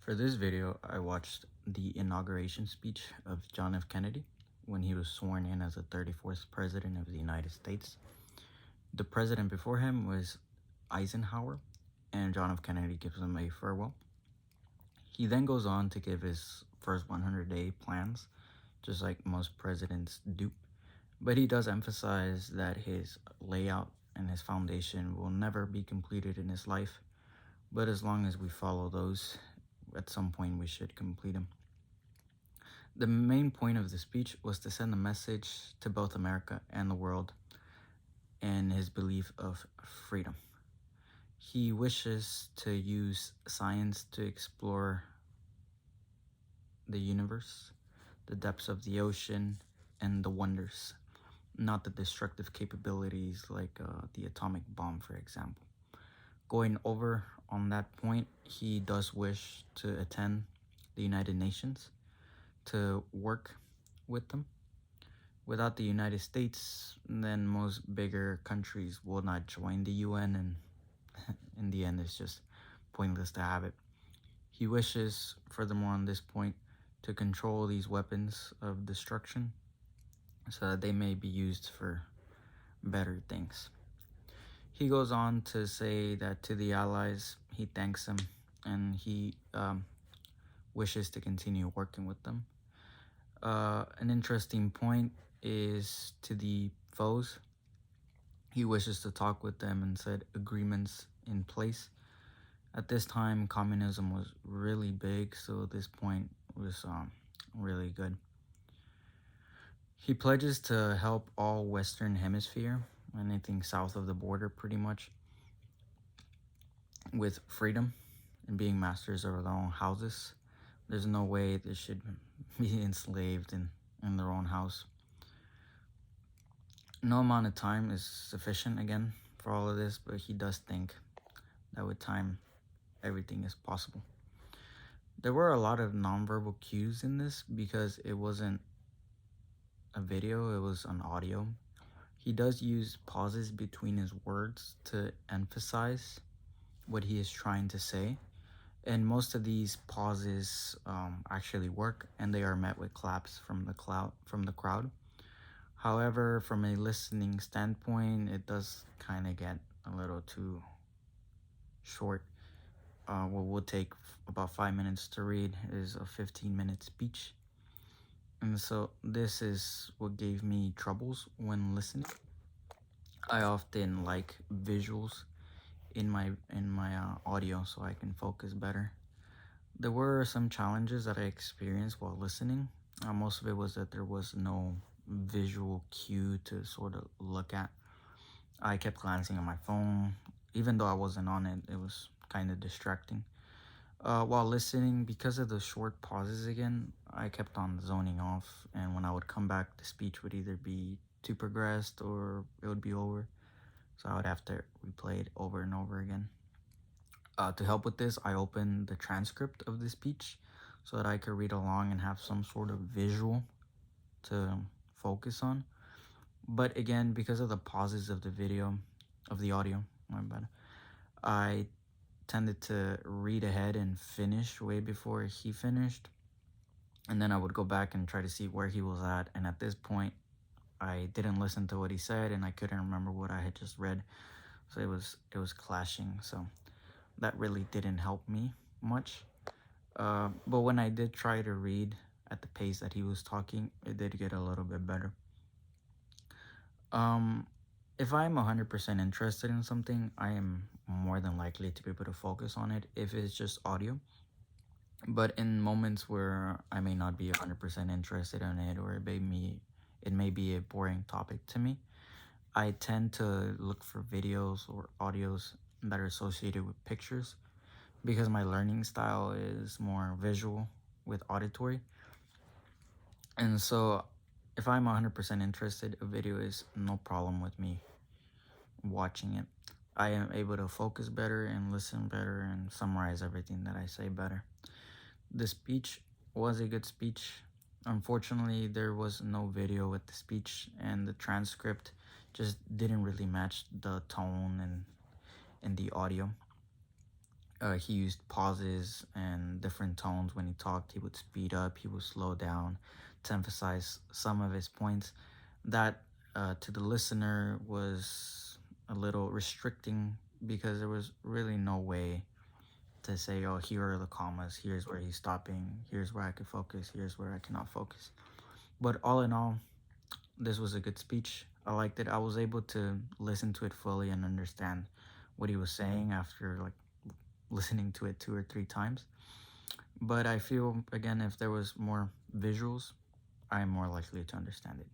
For this video, I watched the inauguration speech of John F. Kennedy when he was sworn in as the 34th President of the United States. The president before him was Eisenhower, and John F. Kennedy gives him a farewell. He then goes on to give his first 100-day plans, just like most presidents do, but he does emphasize that his layout and his foundation will never be completed in his life, but as long as we follow those, at some point we should complete them. The main point of the speech was to send a message to both America and the world in his belief of freedom. He wishes to use science to explore the universe, the depths of the ocean, and the wonders, not the destructive capabilities like the atomic bomb, for example. Going over on that point, he does wish to attend the United Nations to work with them. Without the United States, then most bigger countries will not join the UN, and in the end, it's just pointless to have it. He wishes, furthermore, on this point, to control these weapons of destruction so that they may be used for better things. He goes on to say that to the Allies, he thanks them and he wishes to continue working with them. An interesting point is to the foes. He wishes to talk with them and said agreements in place. At this time, communism was really big, so this point was really good. He pledges to help all Western Hemisphere, anything south of the border pretty much, with freedom and being masters of their own houses. There's no way they should be enslaved in their own house. No amount of time is sufficient again for all of this, but he does think that with time, everything is possible. There were a lot of nonverbal cues in this because it wasn't a video, it was an audio. He does use pauses between his words to emphasize what he is trying to say, and most of these pauses actually work, and they are met with claps from the crowd. However, from a listening standpoint, it does kind of get a little too short. What would take about 5 minutes to read is a 15-minute speech. And so this is what gave me troubles when listening. I often like visuals in my audio so I can focus better. There were some challenges that I experienced while listening. Most of it was that there was no visual cue to sort of look at. I kept glancing at my phone. Even though I wasn't on it, it was kind of distracting. While listening, because of the short pauses again, I kept on zoning off, and when I would come back, the speech would either be too progressed or it would be over. So I would have to replay it over and over again. To help with this, I opened the transcript of the speech so that I could read along and have some sort of visual to focus on. But again, because of the pauses of the audio, my bad, I tended to read ahead and finish way before he finished. And then I would go back and try to see where he was at. And at this point, I didn't listen to what he said and I couldn't remember what I had just read. So it was clashing. So that really didn't help me much. But when I did try to read at the pace that he was talking, it did get a little bit better. If I'm 100% interested in something, I am more than likely to be able to focus on it if it's just audio. But in moments where I may not be 100% interested in it, or it may be a boring topic to me, I tend to look for videos or audios that are associated with pictures because my learning style is more visual with auditory. And so if I'm 100% interested, a video is no problem with me watching it. I am able to focus better and listen better and summarize everything that I say better. The speech was a good speech. Unfortunately, there was no video with the speech, and the transcript just didn't really match the tone and the audio. He used pauses and different tones when he talked. He would speed up, he would slow down to emphasize some of his points. That to the listener was a little restricting because there was really no way to say, oh, here are the commas, here's where he's stopping, here's where I could focus, here's where I cannot focus. But all in all, this was a good speech. I liked it. I was able to listen to it fully and understand what he was saying after like listening to it 2 or 3 times. But I feel again, if there was more visuals, I'm more likely to understand it.